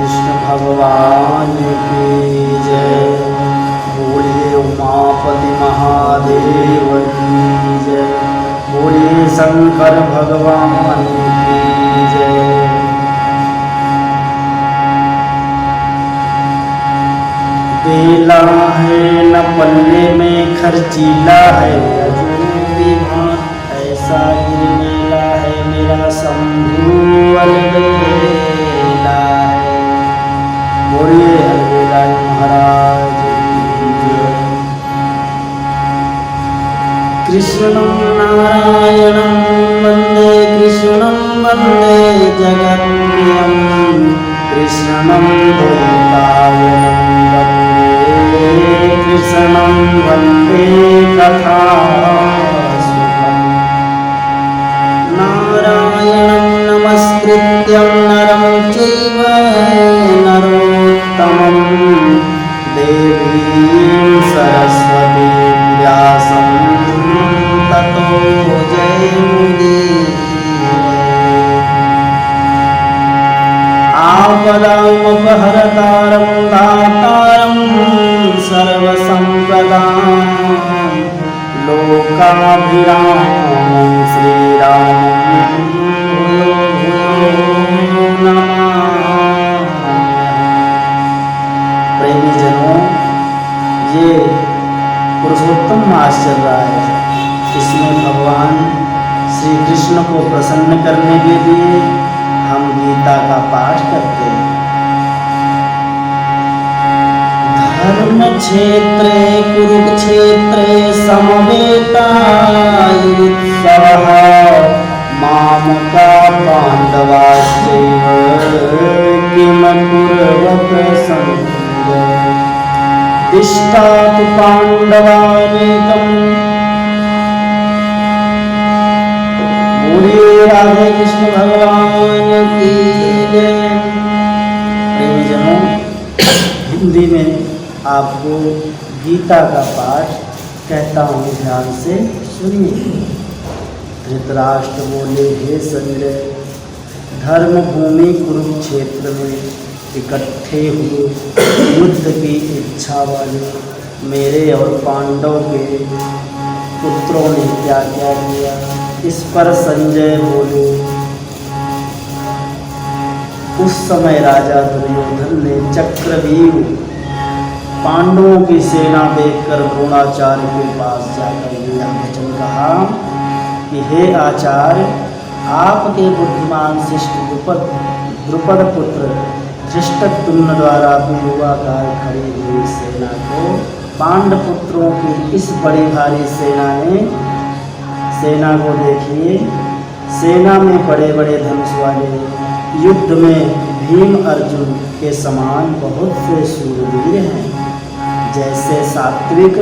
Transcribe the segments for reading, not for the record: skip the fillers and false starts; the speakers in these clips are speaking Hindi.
कृष्ण भगवान की जय। बोलिए उमापति महादेव की जय। बोलिए शंकर भगवान की जय। बेला है न पल्ले में खर्चीला है अजूबी भात ऐसा गिरमेला है मेरा शंभू अलबेला है। बोलिए अलबेला महाराज की जय। कृष्णं नारायणं वन्दे कृष्णं वन्दे जगत्प्रियं कृष्णं द्वैपायनं कृष्णं वन्दे कथासुखं। नारायणं नमस्कृत्यं नरं चैव नरोत्तमं देवीं सरस्वतीं व्यासं ततो जयमुदीरये। आपदामपहर्तारं दातारं सर्वसम्पदां लोकाभिरामं श्रीरामं भूयो भूयो नमाम्यहम्। प्रेमी जनों, ये पुरुषोत्तम मास चल रहा है। इसमें भगवान श्री कृष्ण को प्रसन्न करने के लिए हम गीता का पाठ करते हैं। धर्म क्षेत्रे कुरुक्षेत्रे समवेतायुत्सवः मामका पाण्डवाश्चैव किम कुर्वत सञ्जय। दिष्टातु पाण्डवानेकम्। बोलिए राधे कृष्ण भगवान की जय। प्रेमी जनों, हिंदी में आपको गीता का पाठ कहता हूँ, ध्यान से सुनिए। धृतराष्ट्र बोले, हे संजय, धर्म भूमि कुरुक्षेत्र में इकट्ठे हुए युद्ध की इच्छा वाले मेरे और पांडव के पुत्रों ने क्या क्या किया। इस पर संजय बोले, उस समय राजा दुर्योधन ने चक्रव्यूह पांडवों की सेना देखकर द्रोणाचार्य के पास जाकर यह वचन कहा कि हे आचार्य, आपके बुद्धिमान शिष्ट द्रुपद पुत्र धृष्टद्युम्न द्वारा पूर्वाकार खड़ी हुई सेना को पांडपुत्रों की इस बड़ी भारी सेना को देखिए। सेना में बड़े बड़े धनुष वाले, युद्ध में भीम अर्जुन के समान बहुत से शूरवीर हैं, जैसे सात्विक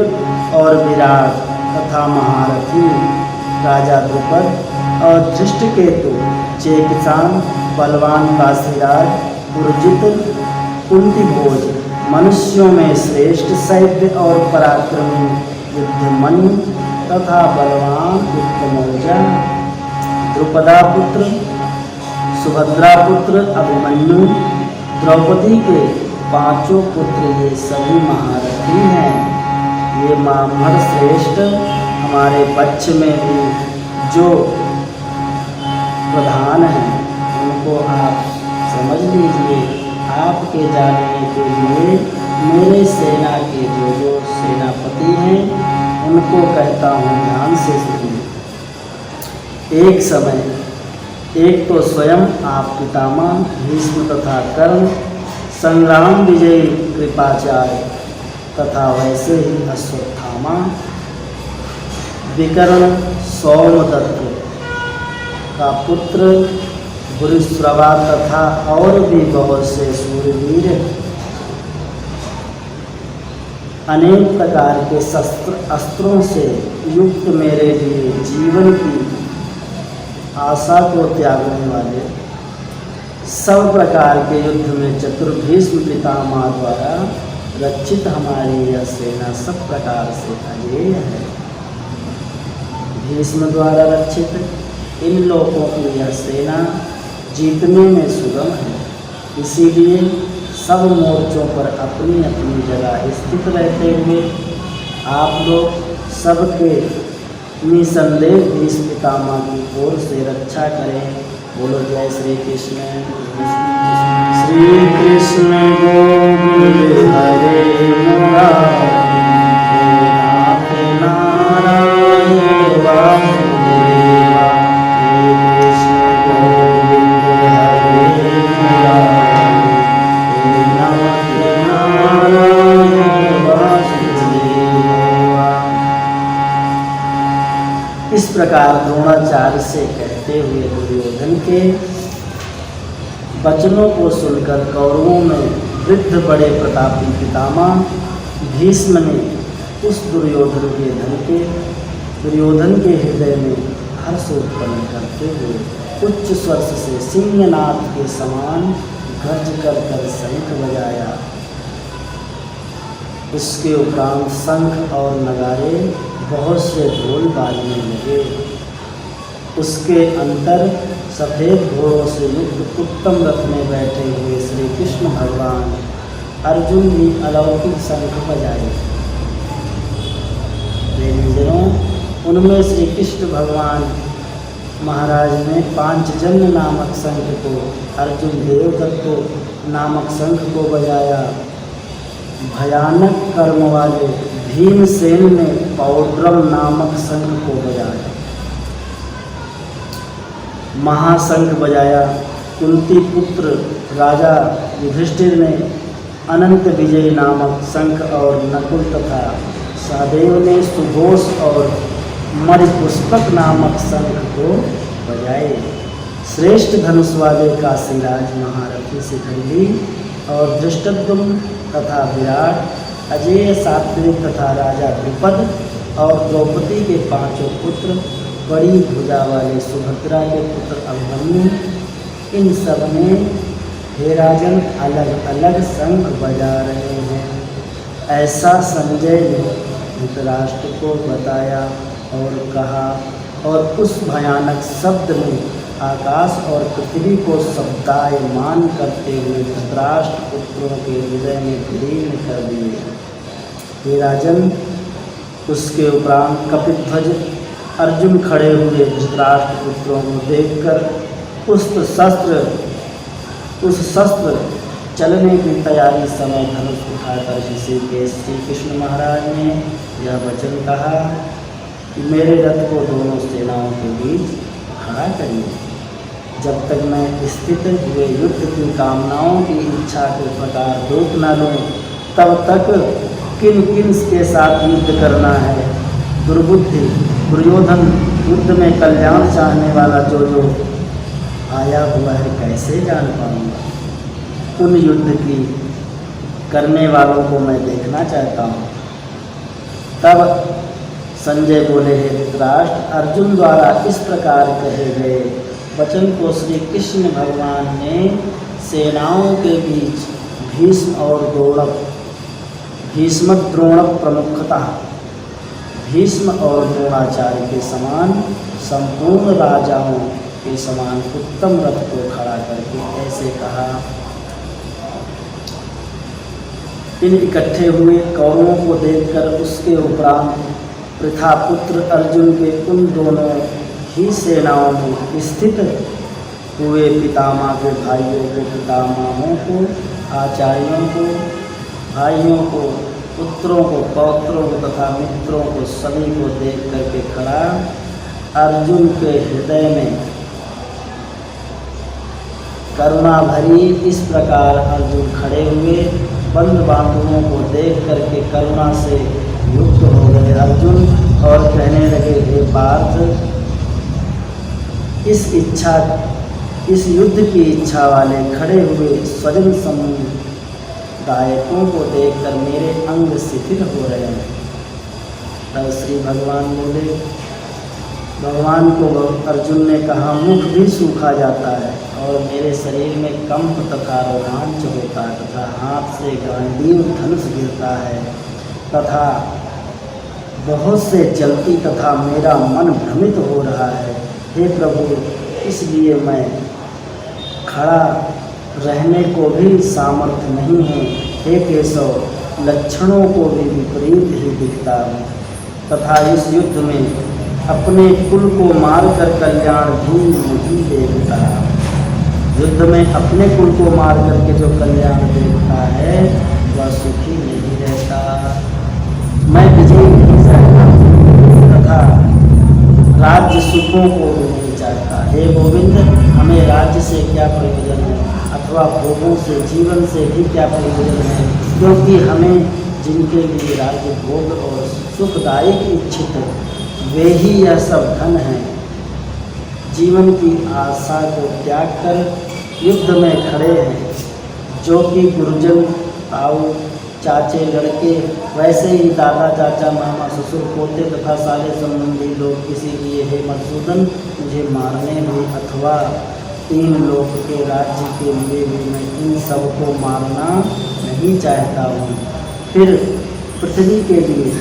और विराट तथा महारथी राजा द्रुपद और धृष्टकेतु, चेकितान, बलवान काशीराज, उर्जित, कुंतीभोज, मनुष्यों में श्रेष्ठ सैव्य और पराक्रमी युद्धमन्यु तथा बलवान उत्तमौजा, द्रुपदापुत्र, सुभद्रापुत्र अभिमन्यु, द्रौपदी के पांचों पुत्र, ये सभी महारथी हैं। ये महामर श्रेष्ठ हमारे पक्ष में भी जो प्रधान हैं उनको आप समझ लीजिए। आपके जानने के लिए मेरे सेना के जो सेनापति हैं उनको कहता हूँ, ध्यान से सुनिए। एक समय एक तो स्वयं आप पितामह भीष्म तथा कर्ण, संग्राम विजयी कृपाचार्य तथा वैसे ही अश्वत्थामा, विकर्ण, सौमदत्त का पुत्र भूरिश्रवा तथा और भी बहुत से शूरवीर अनेक प्रकार के शस्त्र अस्त्रों से युक्त मेरे लिए जीवन की आशा को त्यागने वाले, सब प्रकार के युद्ध में चतुर भीष्म पितामह द्वारा रक्षित हमारी यह सेना सब प्रकार से अजेय है। भीष्म द्वारा रक्षित इन लोगों की यह सेना जीतने में सुगम है, इसीलिए सब मोर्चों पर अपनी अपनी जगह स्थित रहते हुए आप लोग सबके निसंदेह भीष्म पितामह की ओर से रक्षा करें। बोलो जय श्री कृष्ण। श्री कृष्ण गोविंद हरे मुरारी, नाथ नारायण वासुदेवा। श्री कृष्ण गोविंद हरे मुरारी, नाथ नारायण वासुदेवा। इस प्रकार द्रोणाचार्य से कहते हुए दुर्योधन के वचनों को सुनकर कौरवों में वृद्ध बड़े प्रतापी पितामह भीष्म ने उस दुर्योधन के हृदय में हर्ष उत्पन्न करते हुए उच्च स्वर से सिंहनाद के समान गर्ज कर शंख बजाया। उसके उपरांत शंख और नगारे बहुत से ढोल बाजने लगे। उसके अंतर सफ़ेद घोड़ों से युक्त उत्तम रथ में बैठे हुए श्री कृष्ण भगवान अर्जुन भी अलौकिक शंख बजाए। प्रेमीजनों, उनमें श्री कृष्ण भगवान महाराज ने पांचजन्य नामक शंख को, अर्जुन देवदत्त नामक शंख को बजाया। भयानक कर्म वाले भीमसेन ने पौड्रम नामक शंख को बजाया। महाशंख बजाया। कुंती पुत्र राजा युधिष्ठिर ने अनंत विजय नामक शंख और नकुल तथा सहदेव ने सुघोष और मणिपुष्पक नामक शंख को बजाए। श्रेष्ठ धनुष वाले काशीराज महारथी शिखंडी और धृष्टद्युम्न तथा विराट, अजेय सात्विक तथा राजा द्रुपद और द्रौपदी के पांचों पुत्र, बड़ी भुजा वाले सुभद्रा के पुत्र अभिमन्यु, इन सब ने हे राजन अलग अलग शंख बजा रहे हैं। ऐसा संजय ने धृतराष्ट्र को बताया और कहा, और उस भयानक शब्द ने आकाश और पृथ्वी को शब्दायमान करते हुए धृतराष्ट्र पुत्रों के हृदय में विलीन कर दिए। हे राजन, उसके उपरांत कपिध्वज अर्जुन खड़े हुए धृतराष्ट्र पुत्रों को देखकर उस शस्त्र चलने की तैयारी समय धनुष उठाकर श्री कृष्ण महाराज ने यह वचन कहा कि मेरे रथ को दोनों सेनाओं के बीच खड़ा करिए। जब तक मैं स्थित हुए युद्ध की कामनाओं की इच्छा के प्रकार देख न लूँ, तब तक किन किन के साथ युद्ध करना है। दुर्बुद्धि दुर्योधन, युद्ध में कल्याण चाहने वाला जो आया हुआ है, कैसे जान पाऊंगा। उन युद्ध की करने वालों को मैं देखना चाहता हूँ। तब संजय बोले, हे धृतराष्ट्र, अर्जुन द्वारा इस प्रकार कहे गए वचन को श्री कृष्ण भगवान ने सेनाओं के बीच भीष्म द्रोण प्रमुखतः भीष्म और द्रोणाचार्य के समान संपूर्ण राजाओं के समान उत्तम रथ को खड़ा करके ऐसे कहा। इन इकट्ठे हुए कौरवों को देखकर उसके उपरांत पृथापुत्र अर्जुन के उन दोनों ही सेनाओं में स्थित हुए पितामह के भाइयों को, पितामहों को, आचार्यों को, भाइयों को, पुत्रों को, पौत्रों को तथा मित्रों को, सभी को देख करके खड़ा अर्जुन के हृदय में करुणा भरी इस प्रकार अर्जुन खड़े हुए बंद बांधुओं को देख करके करुणा से युक्त हो गए अर्जुन और कहने लगे, हे पार्थ, इस युद्ध की इच्छा वाले खड़े हुए स्वजन समुदायकों को देखकर मेरे अंग शिथिल हो रहे हैं। तब श्री भगवान बोले, भगवान को अर्जुन ने कहा, मुख भी सूखा जाता है और मेरे शरीर में कंप तथा रोमांच होता है तथा हाथ से गांडीव धनुष गिरता है तथा बहुत से जलती तथा मेरा मन भ्रमित हो रहा है। हे प्रभु, इसलिए मैं खड़ा रहने को भी सामर्थ्य नहीं है। हे केशव, लक्षणों को भी विपरीत ही दिखता हूँ तथा इस युद्ध में अपने कुल को मारकर कल्याण भी नहीं देखता। युद्ध में अपने कुल को मार करके जो कल्याण देखता है वह सुखी नहीं रहता। मैं विजय नहीं चाहता तथा राज्य सुखों को भी नहीं चाहता। हे गोविंद, हमें राज्य से क्या प्रयोजन है अथवा भोगों से, जीवन से भी क्या प्रयोजन है, क्योंकि हमें जिनके लिए राज्य भोग और सुखदायक इच्छित वे ही यह सब धन है। जीवन की आशा को त्याग कर युद्ध में खड़े हैं, जो कि गुरुजन, ताऊ, चाचे, लड़के, वैसे ही दादा, चाचा, मामा, ससुर, पोते तथा साले संबंधी लोग किसी लिए, हे मधुसूदन, मुझे मारने में अथवा 3 लोक के राज्य के लिए भी मैं इन सबको मारना नहीं चाहता हूँ। फिर पृथ्वी के लिए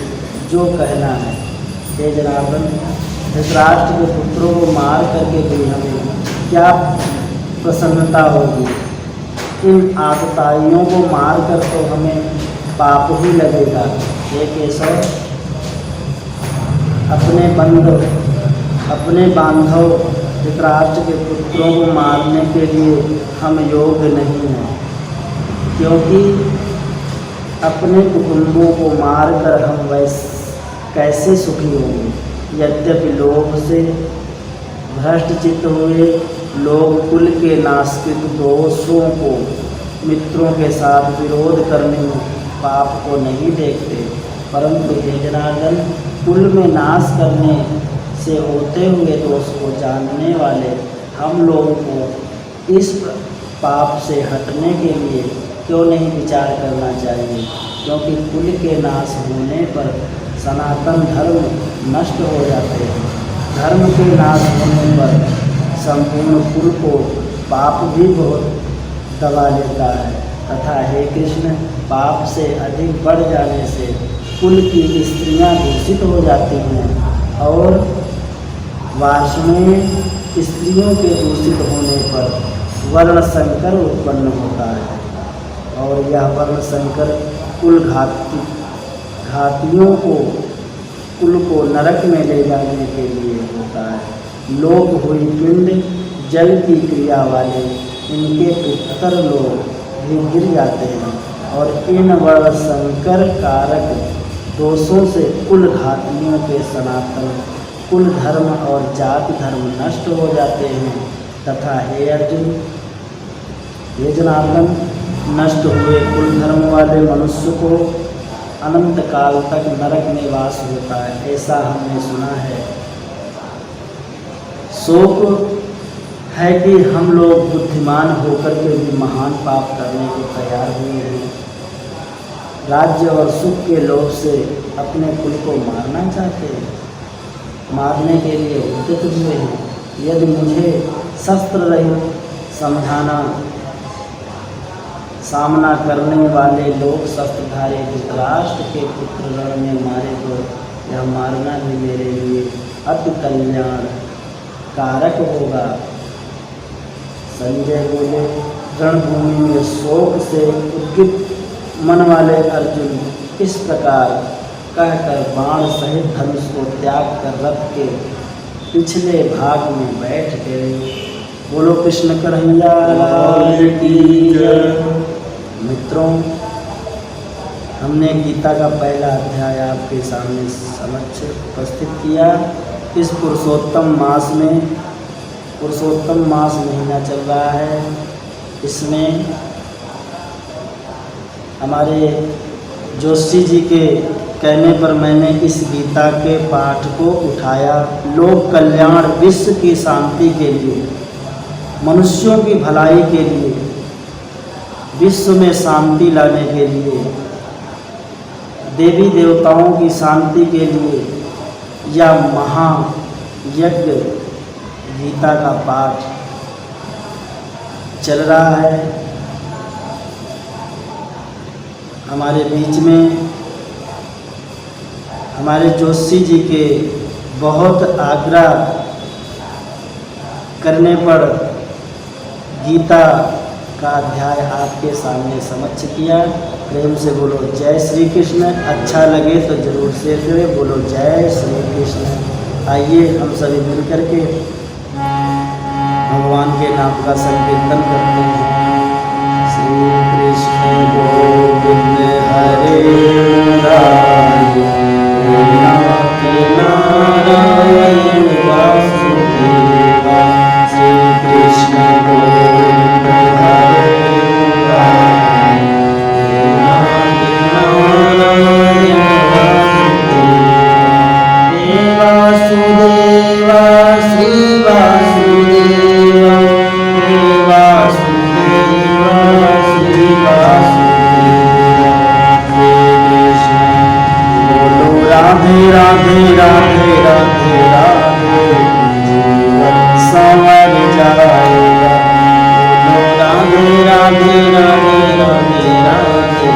जो कहना है, हे जनार्दन, धृतराष्ट्र के पुत्रों को मार करके भी हमें क्या प्रसन्नता होगी। इन आतताइयों को मार कर तो हमें पाप ही लगेगा। हे केशव, अपने बांधव धृतराष्ट्र के पुत्रों को मारने के लिए हम योग्य नहीं हैं, क्योंकि अपने कुटुंबों को मारकर हम कैसे सुखी होंगे। यद्यपि लोभ से भ्रष्ट चित्त हुए लोग कुल के नास्तिक दोषों को मित्रों के साथ विरोध करने में पाप को नहीं देखते, परंतु हे जनार्दन, कुल में नाश करने से होते हुए दोष को जानने वाले हम लोगों को इस पाप से हटने के लिए क्यों नहीं विचार करना चाहिए, क्योंकि कुल के नाश होने पर सनातन धर्म नष्ट हो जाते हैं। धर्म के नाश होने पर संपूर्ण कुल को पाप भी बहुत दबा लेता है तथा हे कृष्ण, पाप से अधिक बढ़ जाने से कुल की स्त्रियां दूषित हो जाती हैं और वार्ष्णेय स्त्रियों के दूषित होने पर वर्ण संकर उत्पन्न होता है और यह वर्ण संकर कुल घातियों को कुल को नरक में ले जाने के लिए होता है। लोक हुई पिंड जल की क्रिया वाले इनके पितर लोग भी गिर जाते हैं और इन वर्ण संकर कारक दोषों से कुल घातियों के सनातन कुल धर्म और जाति धर्म नष्ट हो जाते हैं तथा हे अर्जुन, हे जनार्दन, नष्ट हुए कुल धर्म वाले मनुष्य को अनंत काल तक नरक में वास होता है, ऐसा हमने सुना है। शोक है कि हम लोग बुद्धिमान होकर के भी महान पाप करने को तैयार हुए हैं। राज्य और सुख के लोभ से अपने कुल को मारना चाहते हैं, मारने के लिए उद्यत हुए हैं। यदि मुझे शस्त्र रहित सामना करने वाले लोग शस्त्रधारी धृतराष्ट्र के पुत्र रण में मारे तो यह मारना भी मेरे लिए अति कल्याण कारक होगा। संजय बोले, रणभूमि में शोक से उद्गित मन वाले अर्जुन इस प्रकार कहकर बाण सहित धनुष को त्याग कर रथ के पिछले भाग में बैठ गए। बोलो कृष्ण कन्हैया की जय। मित्रों, हमने गीता का पहला अध्याय आपके सामने समक्ष उपस्थित किया। इस पुरुषोत्तम मास महीना चल रहा है। इसमें हमारे जोशी जी के कहने पर मैंने इस गीता के पाठ को उठाया। लोक कल्याण, विश्व की शांति के लिए, मनुष्यों की भलाई के लिए, विश्व में शांति लाने के लिए, देवी देवताओं की शांति के लिए या महायज्ञ गीता का पाठ चल रहा है। हमारे बीच में हमारे जोशी जी के बहुत आग्रह करने पर गीता का अध्याय आपके सामने समक्ष किया। प्रेम से बोलो जय श्री कृष्ण। अच्छा लगे तो जरूर शेयर करें। बोलो जय श्री कृष्ण। आइए हम सभी मिल करके भगवान के नाम का संकीर्तन करते हैं। श्री कृष्ण गोविंद हरे मुरारी, नाथ नारायण वासुदेवा। श्री कृष्ण गोविंद हरे मुरारी, नाथ नारायण वासुदेवा। श्री वासुदेवा, हे वासुदेवा, श्री वासुदेवा। श्री कृष्ण बोलो राधे राधे राधे राधे राधे, जीवन संवर जाएगा। बोलो राधे राधे राधे राधे राधे,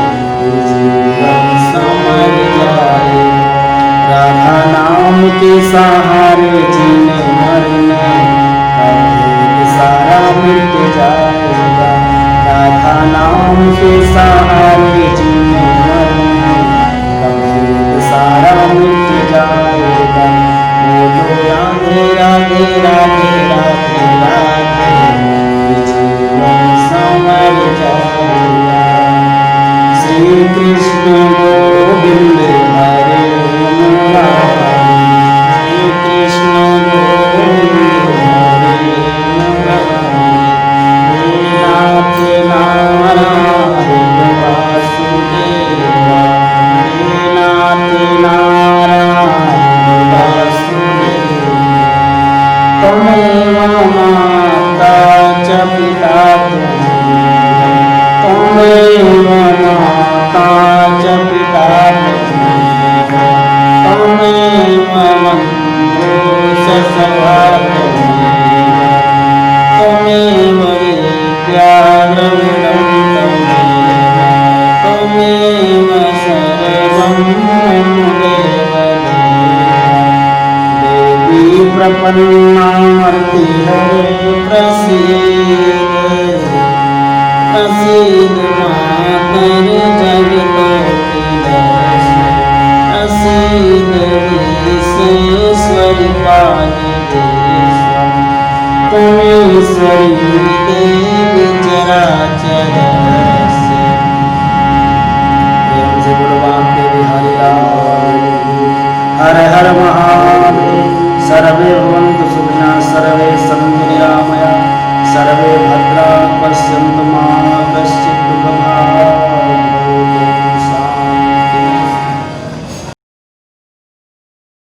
जीवन संवर जाएगा। राधा नाम के सहारे जीने मरने का भेद सारा मिट जाएगा। राधा नाम के सहारे जीने मरने का भेद सारा मिट जाएगा। बोलो राधे राधे राधे राधे राधे, जीवन संवर जाएगा। श्री कृष्ण गोविंद हरे मुरारी, श्री कृष्ण गोविंद हरे मुरारी। हे नाथ नारायण वासुदेवा, हे नाथ नारायण वासुदेवा। त्वमेव माता च पिता त्वमेव माता च पिता त्वमेव बन्धुः सखा त्वमेव विद्या द्रविणं त्वमेव सर्वं मम देव देवी प्रपन्नार्ति हरे प्रसीद प्रसीद मातर जगतोखिलस्य प्रसीद विश्वेश्वरि पाहि देशं त्वमेश्वरी देवी।